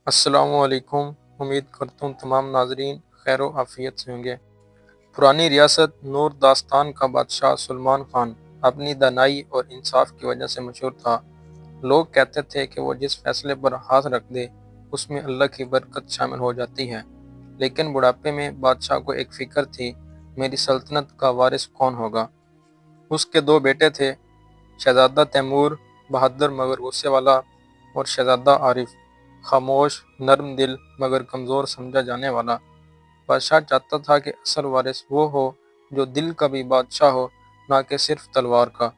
السلام علیکم۔ امید کرتا ہوں تمام ناظرین خیر و عافیت سے ہوں گے۔ پرانی ریاست نور داستان کا بادشاہ سلمان خان اپنی دانائی اور انصاف کی وجہ سے مشہور تھا۔ لوگ کہتے تھے کہ وہ جس فیصلے پر ہاتھ رکھ دے اس میں اللہ کی برکت شامل ہو جاتی ہے، لیکن بڑھاپے میں بادشاہ کو ایک فکر تھی، میری سلطنت کا وارث کون ہوگا؟ اس کے دو بیٹے تھے، شہزادہ تیمور بہادر مگر غصے والا، اور شہزادہ عارف خاموش، نرم دل مگر کمزور سمجھا جانے والا۔ بادشاہ چاہتا تھا کہ اصل وارث وہ ہو جو دل کا بھی بادشاہ ہو، نہ کہ صرف تلوار کا۔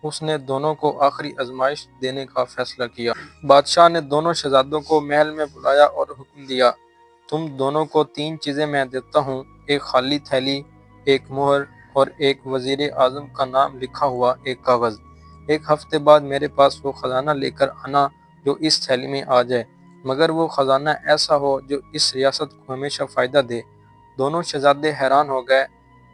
اس نے دونوں کو آخری آزمائش دینے کا فیصلہ کیا۔ بادشاہ نے دونوں شہزادوں کو محل میں بلایا اور حکم دیا، تم دونوں کو 3 چیزیں میں دیتا ہوں، ایک خالی تھیلی، ایک مہر اور ایک وزیر اعظم کا نام لکھا ہوا ایک کاغذ۔ ایک ہفتے بعد میرے پاس وہ خزانہ لے کر آنا جو اس تھیلی میں آ جائے، مگر وہ خزانہ ایسا ہو جو اس ریاست کو ہمیشہ فائدہ دے۔ دونوں شہزادے حیران ہو گئے۔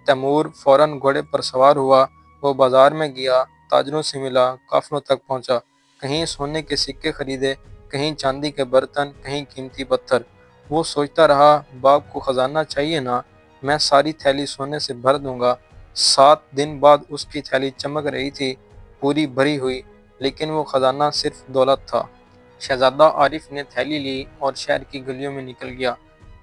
تیمور فوراً گھوڑے پر سوار ہوا۔ وہ بازار میں گیا، تاجروں سے ملا، قافلوں تک پہنچا، کہیں سونے کے سکے خریدے، کہیں چاندی کے برتن، کہیں قیمتی پتھر۔ وہ سوچتا رہا، باپ کو خزانہ چاہیے نا، میں ساری تھیلی سونے سے بھر دوں گا۔ 7 دن بعد اس کی تھیلی چمک رہی تھی، پوری بھری ہوئی، لیکن وہ خزانہ صرف دولت تھا۔ شہزادہ عارف نے تھیلی لی اور شہر کی گلیوں میں نکل گیا۔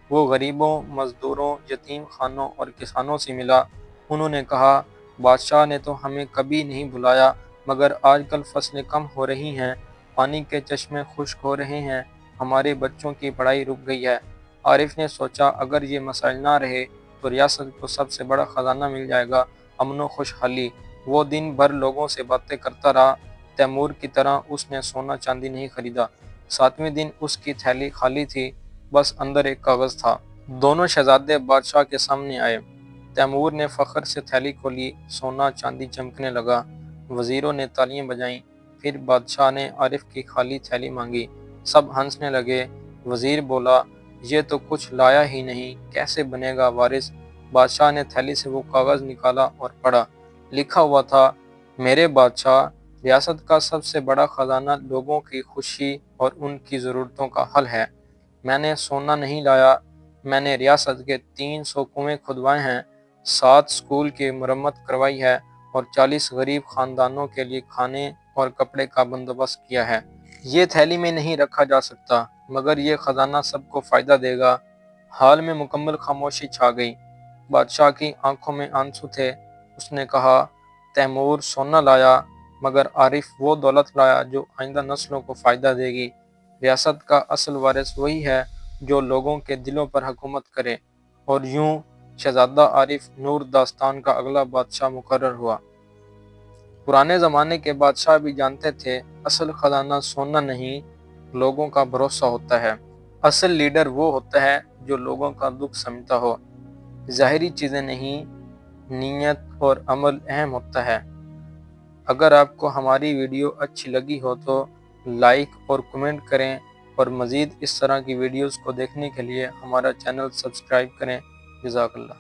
وہ غریبوں، مزدوروں، یتیم خانوں اور کسانوں سے ملا۔ انہوں نے کہا، بادشاہ نے تو ہمیں کبھی نہیں بلایا، مگر آج کل فصلیں کم ہو رہی ہیں، پانی کے چشمے خشک ہو رہے ہیں، ہمارے بچوں کی پڑھائی رک گئی ہے۔ عارف نے سوچا، اگر یہ مسائل نہ رہے تو ریاست کو سب سے بڑا خزانہ مل جائے گا، امن و خوشحالی۔ وہ دن بھر لوگوں سے باتیں کرتا رہا۔ تیمور کی طرح اس نے سونا چاندی نہیں خریدا۔ 7ویں دن اس کی تھیلی خالی تھی، بس اندر ایک کاغذ تھا۔ دونوں شہزادے بادشاہ کے سامنے آئے۔ تیمور نے فخر سے تھیلی کھولی، سونا چاندی چمکنے لگا، وزیروں نے تالیاں بجائیں۔ پھر بادشاہ نے عارف کی خالی تھیلی مانگی، سب ہنسنے لگے۔ وزیر بولا، یہ تو کچھ لایا ہی نہیں، کیسے بنے گا وارث؟ بادشاہ نے تھیلی سے وہ کاغذ نکالا اور پڑھا۔ لکھا ہوا تھا، میرے بادشاہ، ریاست کا سب سے بڑا خزانہ لوگوں کی خوشی اور ان کی ضرورتوں کا حل ہے۔ میں نے سونا نہیں لایا، میں نے ریاست کے 300 کنویں کھدوائے ہیں، 7 سکول کی مرمت کروائی ہے اور 40 غریب خاندانوں کے لیے کھانے اور کپڑے کا بندوبست کیا ہے۔ یہ تھیلی میں نہیں رکھا جا سکتا، مگر یہ خزانہ سب کو فائدہ دے گا۔ حال میں مکمل خاموشی چھا گئی۔ بادشاہ کی آنکھوں میں آنسو تھے۔ اس نے کہا، تیمور سونا لایا، مگر عارف وہ دولت لایا جو آئندہ نسلوں کو فائدہ دے گی۔ ریاست کا اصل وارث وہی ہے جو لوگوں کے دلوں پر حکومت کرے۔ اور یوں شہزادہ عارف نور داستان کا اگلا بادشاہ مقرر ہوا۔ پرانے زمانے کے بادشاہ بھی جانتے تھے، اصل خزانہ سونا نہیں، لوگوں کا بھروسہ ہوتا ہے۔ اصل لیڈر وہ ہوتا ہے جو لوگوں کا دکھ سمجھتا ہو۔ ظاہری چیزیں نہیں، نیت اور عمل اہم ہوتا ہے۔ اگر آپ کو ہماری ویڈیو اچھی لگی ہو تو لائک اور کمنٹ کریں، اور مزید اس طرح کی ویڈیوز کو دیکھنے کے لیے ہمارا چینل سبسکرائب کریں۔ جزاک اللہ۔